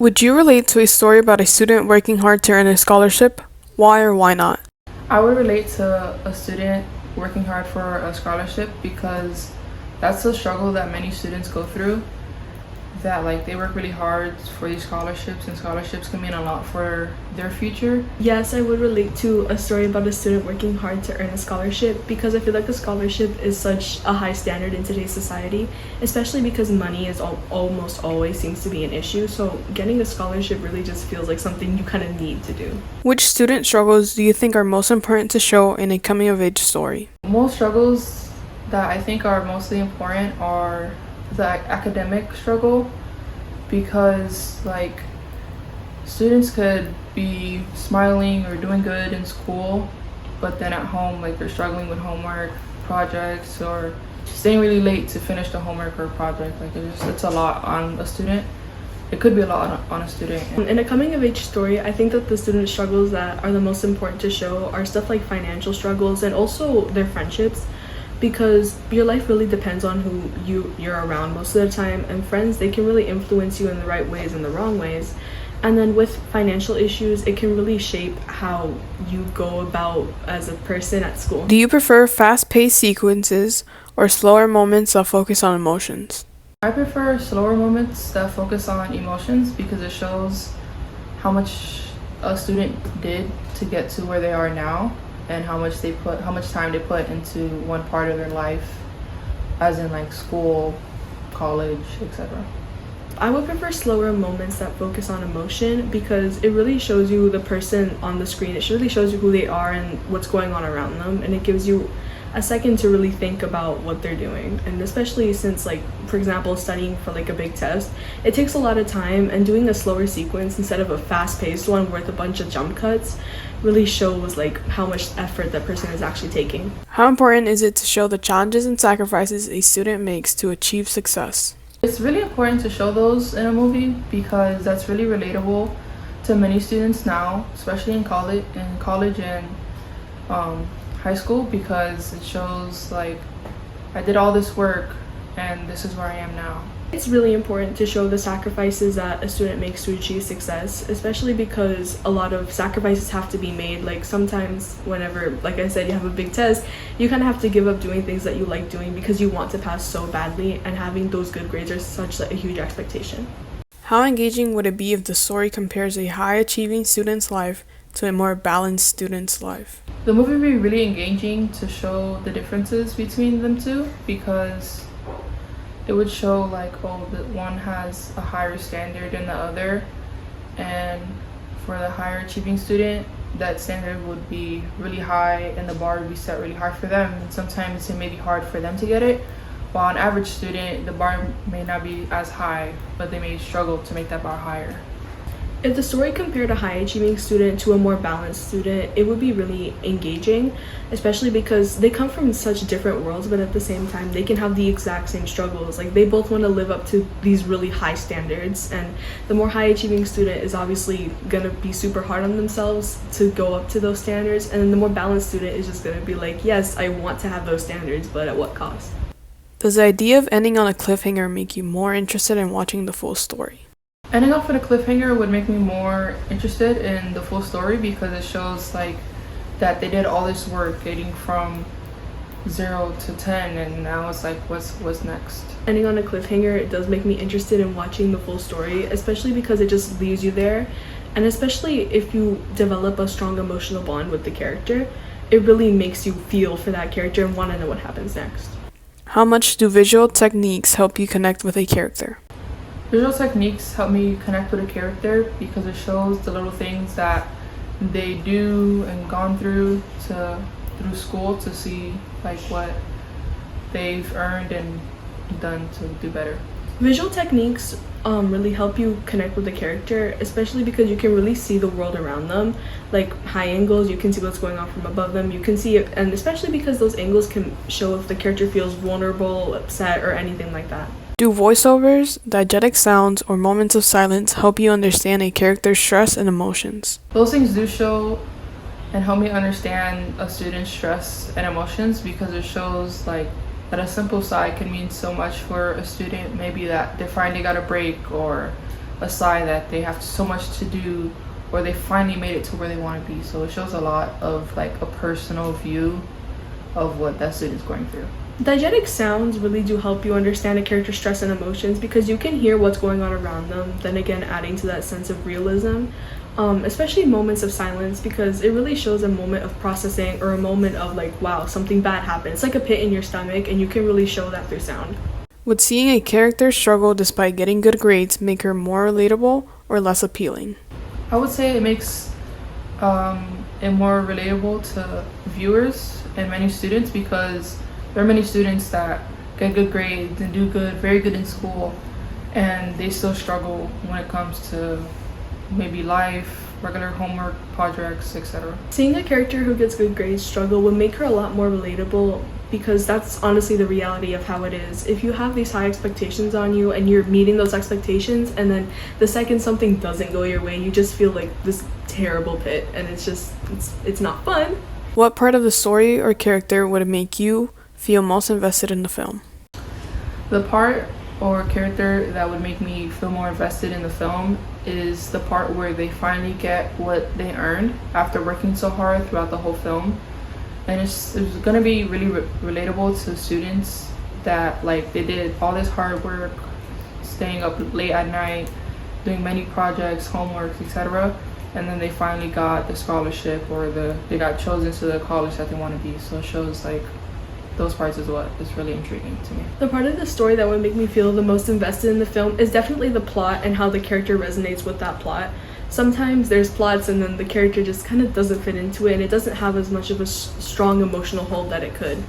Would you relate to a story about a student working hard to earn a scholarship? Why or why not? I would relate to a student working hard for a scholarship because that's a struggle that many students go through. That like they work really hard for these scholarships, and scholarships can mean a lot for their future. Yes, I would relate to a story about a student working hard to earn a scholarship because I feel like a scholarship is such a high standard in today's society, especially because money is almost always seems to be an issue. So getting a scholarship really just feels like something you kind of need to do. Which student struggles do you think are most important to show in a coming of age story? Most struggles that I think are mostly important are the academic struggle, because like students could be smiling or doing good in school, but then at home like they're struggling with homework, projects, or staying really late to finish the homework or project. Like it's a lot on a student. It could be a lot on a student. In a coming of age story, I think that the student struggles that are the most important to show are stuff like financial struggles and also their friendships, because your life really depends on who you're around most of the time, and friends, they can really influence you in the right ways and the wrong ways. And then with financial issues, it can really shape how you go about as a person at school. Do you prefer fast-paced sequences or slower moments that focus on emotions? I prefer slower moments that focus on emotions because it shows how much a student did to get to where they are now, and how much time they put into one part of their life, as in like school, college, etc. I would prefer slower moments that focus on emotion because it really shows you the person on the screen. It really shows you who they are and what's going on around them, and it gives you a second to really think about what they're doing. And especially since, like, for example, studying for like a big test, it takes a lot of time, and doing a slower sequence instead of a fast-paced one with a bunch of jump cuts really shows like how much effort that person is actually taking. How important is it to show the challenges and sacrifices a student makes to achieve success? It's really important to show those in a movie because that's really relatable to many students now, especially in college and high school, because it shows like I did all this work and this is where I am now. It's really important to show the sacrifices that a student makes to achieve success, especially because a lot of sacrifices have to be made. Like sometimes whenever, like I said, you have a big test, you kind of have to give up doing things that you like doing because you want to pass so badly, and having those good grades are such a huge expectation. How engaging would it be if the story compares a high-achieving student's life to a more balanced student's life? The movie would be really engaging to show the differences between them two, because it would show like, oh, that one has a higher standard than the other, and for the higher achieving student, that standard would be really high and the bar would be set really high for them, and sometimes it may be hard for them to get it, while an average student, the bar may not be as high, but they may struggle to make that bar higher. If the story compared a high-achieving student to a more balanced student, it would be really engaging, especially because they come from such different worlds, but at the same time, they can have the exact same struggles. Like, they both want to live up to these really high standards, and the more high-achieving student is obviously going to be super hard on themselves to go up to those standards, and then the more balanced student is just going to be like, yes, I want to have those standards, but at what cost? Does the idea of ending on a cliffhanger make you more interested in watching the full story? Ending off with a cliffhanger would make me more interested in the full story because it shows like that they did all this work getting from 0 to 10, and now it's like what's next. Ending on a cliffhanger, it does make me interested in watching the full story, especially because it just leaves you there, and especially if you develop a strong emotional bond with the character, it really makes you feel for that character and want to know what happens next. How much do visual techniques help you connect with a character? Visual techniques help me connect with a character because it shows the little things that they do and gone through school to see like what they've earned and done to do better. Visual techniques really help you connect with the character, especially because you can really see the world around them. Like high angles, you can see what's going on from above them. You can see it, and especially because those angles can show if the character feels vulnerable, upset, or anything like that. Do voiceovers, diegetic sounds, or moments of silence help you understand a character's stress and emotions? Those things do show and help me understand a student's stress and emotions because it shows like that a simple sigh can mean so much for a student. Maybe that they finally got a break, or a sigh that they have so much to do, or they finally made it to where they want to be. So it shows a lot of like a personal view of what that student's going through. Diegetic sounds really do help you understand a character's stress and emotions because you can hear what's going on around them, then again adding to that sense of realism. Especially moments of silence, because it really shows a moment of processing or a moment of like, wow, something bad happened. It's like a pit in your stomach, and you can really show that through sound. Would seeing a character struggle despite getting good grades make her more relatable or less appealing? I would say it makes it more relatable to viewers and many students, because there are many students that get good grades and do good, very good in school, and they still struggle when it comes to maybe life, regular homework, projects, etc. Seeing a character who gets good grades struggle would make her a lot more relatable, because that's honestly the reality of how it is. If you have these high expectations on you and you're meeting those expectations, and then the second something doesn't go your way, you just feel like this terrible pit, and it's not fun. What part of the story or character would make you feel most invested in the film? The part or character that would make me feel more invested in the film is the part where they finally get what they earned after working so hard throughout the whole film. And it's going to be really relatable to students that like they did all this hard work, staying up late at night, doing many projects, homework, etc. And then they finally got the scholarship, or they got chosen to the college that they want to be. So it shows like those parts is what is really intriguing to me. The part of the story that would make me feel the most invested in the film is definitely the plot and how the character resonates with that plot. Sometimes there's plots and then the character just kind of doesn't fit into it, and it doesn't have as much of a strong emotional hold that it could.